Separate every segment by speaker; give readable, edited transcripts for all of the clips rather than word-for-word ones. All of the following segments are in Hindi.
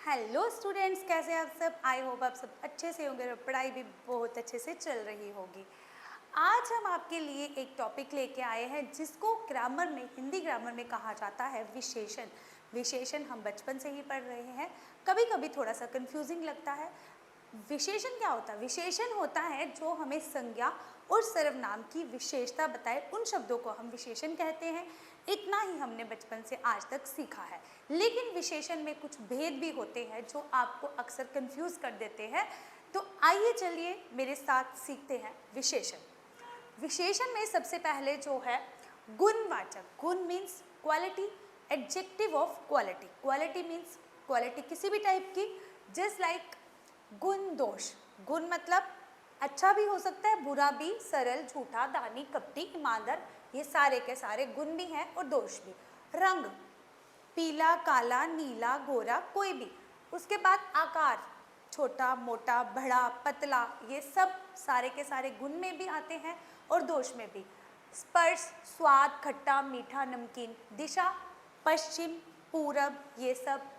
Speaker 1: हेलो स्टूडेंट्स, कैसे आप सब। आई होप आप सब अच्छे से होंगे और पढ़ाई भी बहुत अच्छे से चल रही होगी। आज हम आपके लिए एक टॉपिक लेके आए हैं जिसको ग्रामर में, हिंदी ग्रामर में कहा जाता है विशेषण। विशेषण हम बचपन से ही पढ़ रहे हैं, कभी कभी थोड़ा सा कंफ्यूजिंग लगता है। विशेषण क्या होता है? विशेषण होता है जो हमें संज्ञा और सर्वनाम की विशेषता बताए, उन शब्दों को हम विशेषण कहते हैं। इतना ही हमने बचपन से आज तक सीखा है, लेकिन विशेषण में कुछ भेद भी होते हैं जो आपको अक्सर कंफ्यूज कर देते हैं। तो आइए चलिए मेरे साथ सीखते हैं विशेषण। विशेषण में सबसे पहले जो है गुणवाचक। गुण means quality, adjective of quality. Quality means quality किसी भी टाइप की, जस्ट लाइक गुण दोष। गुण मतलब अच्छा भी हो सकता है, बुरा भी, सरल, झूठा, दानी, कपटी, ईमानदार, ये सारे के सारे गुण भी हैं और दोष भी। रंग पीला, काला, नीला, गोरा, कोई भी। उसके बाद आकार छोटा, मोटा, बड़ा, पतला, ये सब सारे के सारे गुण में भी आते हैं और दोष में भी। स्पर्श स्वाद, खट्टा, मीठा, नमकीन। दिशा पश्चिम, पूरब, ये सब।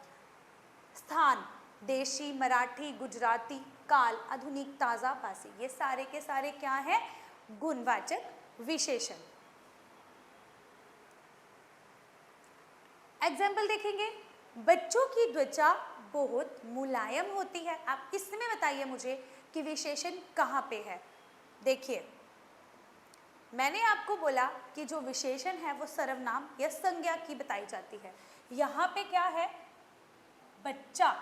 Speaker 1: स्थान देशी, मराठी, गुजराती। काल आधुनिक, ताज़ा, बासी, ये सारे के सारे क्या है? गुणवाचक विशेषण। एग्जाम्पल देखेंगे। बच्चों की त्वचा बहुत मुलायम होती है। आप इसमें बताइए मुझे कि विशेषण कहाँ पे है। देखिए, मैंने आपको बोला कि जो विशेषण है वो सर्वनाम या संज्ञा की बताई जाती है। यहाँ पे क्या है? बच्चा,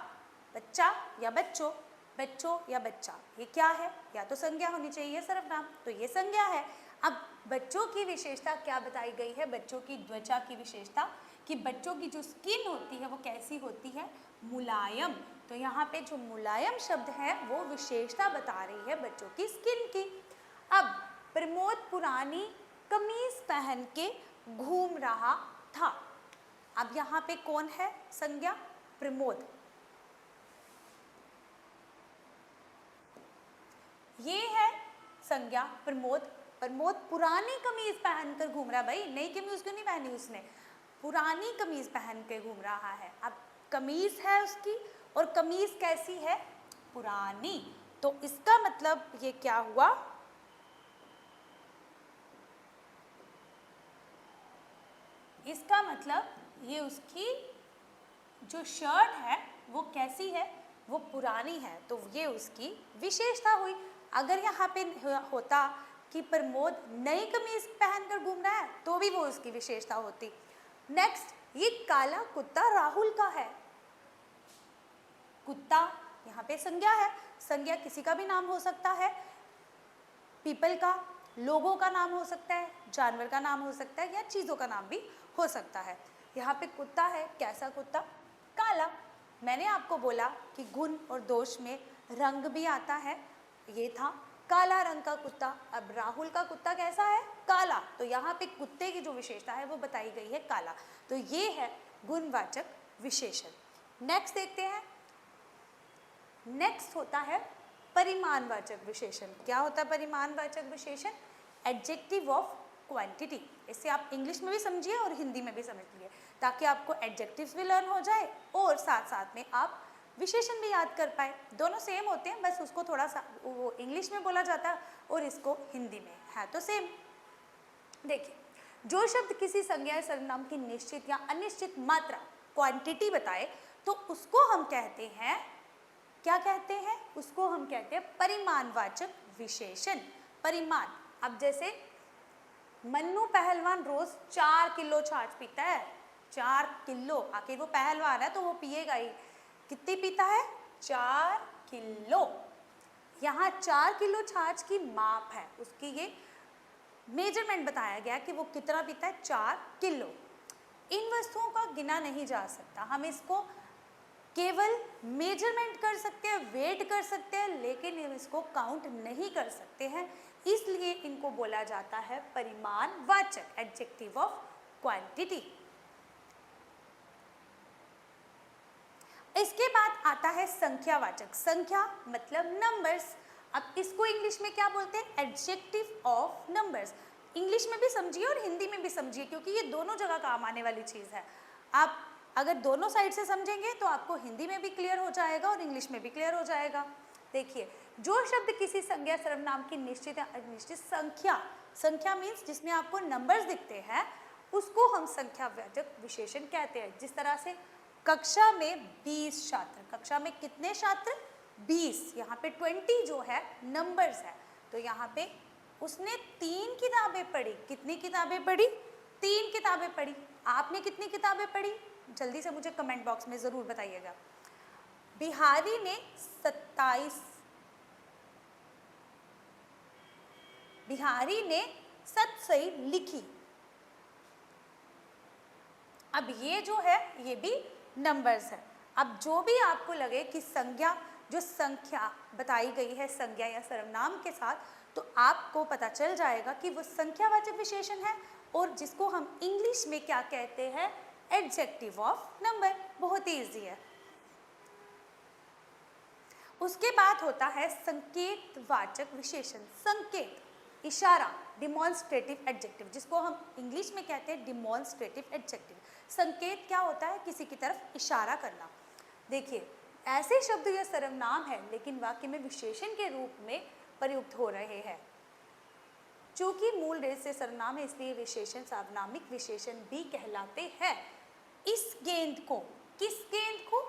Speaker 1: बच्चा या बच्चों, बच्चों या बच्चा, ये क्या है? या तो संज्ञा होनी चाहिए सर्वनाम, तो ये संज्ञा है। अब बच्चों की विशेषता क्या बताई गई है? बच्चों की त्वचा की विशेषता, कि बच्चों की जो स्किन होती है वो कैसी होती है? मुलायम। तो यहाँ पे जो मुलायम शब्द है वो विशेषता बता रही है बच्चों की स्किन की। अब प्रमोद पुरानी कमीज पहन के घूम रहा था। अब यहाँ पे कौन है संज्ञा? प्रमोद। ये है संज्ञा प्रमोद। प्रमोद पुरानी कमीज पहनकर घूम रहा है। भाई नई कमीज क्यों नहीं पहनी उसने? पुरानी कमीज पहन के घूम रहा है। अब कमीज है उसकी, और कमीज कैसी है? पुरानी। तो इसका मतलब ये क्या हुआ? इसका मतलब ये उसकी जो शर्ट है वो कैसी है? वो पुरानी है, तो ये उसकी विशेषता हुई। अगर यहाँ पे होता कि प्रमोद नई कमीज पहनकर घूम रहा है तो भी वो उसकी विशेषता होती। नेक्स्ट, ये काला कुत्ता राहुल का है। कुत्ता यहाँ पे संज्ञा है। संज्ञा किसी का भी नाम हो सकता है, पीपल का, लोगों का नाम हो सकता है, जानवर का नाम हो सकता है, या चीज़ों का नाम भी हो सकता है। यहाँ पे कुत्ता है, कैसा कुत्ता? काला। मैंने आपको बोला कि गुण और दोष में रंग भी आता है, ये था काला रंग का कुत्ता। अब राहुल का कुत्ता कैसा है? काला। तो यहाँ पे कुत्ते की जो विशेषता है वो बताई गई है काला। तो ये है गुणवाचक विशेषण। नेक्स्ट देखते हैं। नेक्स्ट होता है परिमाणवाचक विशेषण। क्या होता है परिमाणवाचक विशेषण? Adjective of quantity. इसे आप इंग्लिश में भी समझिए और हिंदी में भी समझ लीजिए, ताकि आपको एडजेक्टिव्स भी लर्न हो जाए और साथ साथ में आप विशेषण भी याद कर पाए। दोनों सेम होते हैं, बस उसको थोड़ा सा वो इंग्लिश में बोला जाता है और इसको हिंदी में है तो सेम। देखिए, जो शब्द किसी संज्ञा या सर्वनाम की निश्चित या अनिश्चित मात्रा, क्वांटिटी बताए, तो उसको हम कहते हैं, क्या कहते हैं? उसको हम कहते हैं परिमाणवाचक विशेषण। परिमाण। अब जैसे मन्नू पहलवान रोज 4 किलो छाछ पीता है। 4 किलो, आखिर वो पहलवान है तो वो पिएगा ही। कितनी पीता है? 4 किलो। यहाँ 4 किलो छाछ की माप है, उसकी ये मेजरमेंट बताया गया कि वो कितना पीता है? 4 किलो। इन वस्तुओं का गिना नहीं जा सकता। हम इसको केवल मेजरमेंट कर सकते हैं, वेट कर सकते हैं, लेकिन इसको काउंट नहीं कर सकते हैं, इसलिए इनको बोला जाता है परिमाणवाचक, एडजेक्टिव ऑफ क्वांटिटी। इसके बाद आता है संख्यावाचक। संख्या मतलब नंबर्स। अब इसको इंग्लिश में क्या बोलते हैं? Adjective of numbers. इंग्लिश में भी समझिए और हिंदी में भी समझिए, क्योंकि ये दोनों जगह काम आने वाली चीज़ है। आप अगर दोनों साइड से समझेंगे तो आपको हिंदी में भी क्लियर हो जाएगा और इंग्लिश में भी क्लियर हो जाएगा। देखिए, जो शब्द किसी संज्ञा सर्वनाम की निश्चित या अनिश्चित संख्या, संख्या मीन्स जिसमें आपको नंबर्स दिखते हैं, उसको हम संख्यावाचक विशेषण कहते हैं। जिस तरह से कक्षा में 20 छात्र, कक्षा में कितने छात्र? 20, यहाँ पे 20 जो है नंबर्स है, तो यहाँ पे उसने 3 किताबें पढ़ी। कितनी किताबें पढ़ी? 3 किताबें पढ़ी। आपने कितनी किताबें पढ़ी? जल्दी से मुझे कमेंट बॉक्स में जरूर बताइएगा। बिहारी ने 27, बिहारी ने 7 सही लिखी। अब ये जो है ये भी नंबर्स है। अब जो भी आपको लगे कि संज्ञा, जो संख्या बताई गई है संज्ञा या सर्वनाम के साथ, तो आपको पता चल जाएगा कि वो संख्यावाचक विशेषण है और जिसको हम इंग्लिश में क्या कहते हैं? Adjective of number. बहुत ही इजी है। उसके बाद होता है संकेतवाचक विशेषण। संकेत, इशारा, डिमॉन्स्ट्रेटिव एडजेक्टिव, जिसको हम इंग्लिश में कहते हैं डिमॉन्स्ट्रेटिव एडजेक्टिव। संकेत क्या होता है? किसी की तरफ इशारा करना। देखिए, ऐसे शब्द या सर्वनाम है लेकिन वाक्य में विशेषण के रूप में प्रयुक्त हो रहे हैं। चूंकि मूल रूप से सर्वनाम है इसलिए विशेषण सार्वनामिक विशेषण भी कहलाते हैं। इस गेंद को, किस गेंद को?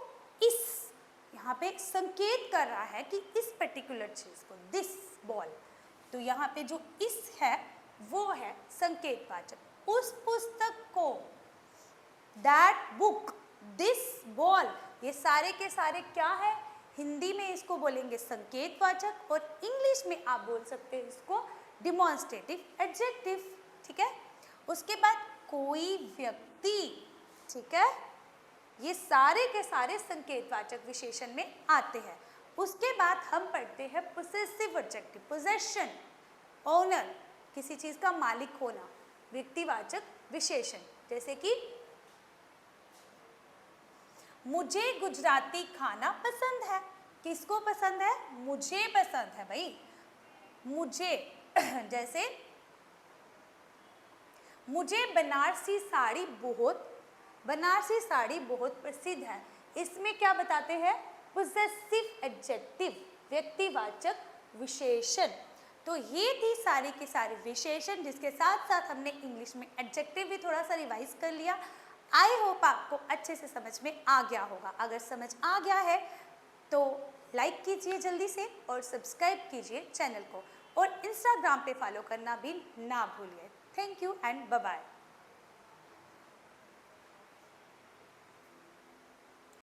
Speaker 1: इस, यहाँ पे संकेत कर रहा है कि इस पर्टिकुलर चीज को, दिस बॉल, तो यहाँ पे जो इस है वो है संकेतवाचक। उस पुस्तक को, दैट बुक, दिस बॉल, ये सारे के सारे क्या है? हिंदी में इसको बोलेंगे संकेतवाचक और इंग्लिश में आप बोल सकते हैं इसको डिमॉन्स्ट्रेटिव एडजेक्टिव। ठीक है। उसके बाद कोई व्यक्ति, ठीक है, ये सारे के सारे संकेतवाचक विशेषण में आते हैं। उसके बाद हम पढ़ते हैं पोसेसिव एडजेक्टिव। पोजेशन, ओनर, किसी चीज का मालिक होना, व्यक्तिवाचक विशेषण। जैसे कि मुझे गुजराती खाना पसंद है। किसको पसंद है? मुझे पसंद है भाई, मुझे। जैसे मुझे बनारसी साड़ी बहुत प्रसिद्ध है। इसमें क्या बताते हैं? पोसेसिव एडजेक्टिव, व्यक्तिवाचक विशेषण। तो ये थी सारी की सारी विशेषण, जिसके साथ साथ हमने इंग्लिश में एडजेक्टिव भी थोड़ा सा रिवाइज कर लिया। आई होप आपको अच्छे से समझ में आ गया होगा। अगर समझ आ गया है तो लाइक कीजिए जल्दी से और सब्सक्राइब कीजिए चैनल को, और इंस्टाग्राम पे फॉलो करना भी ना भूलिए। Thank you and bye bye.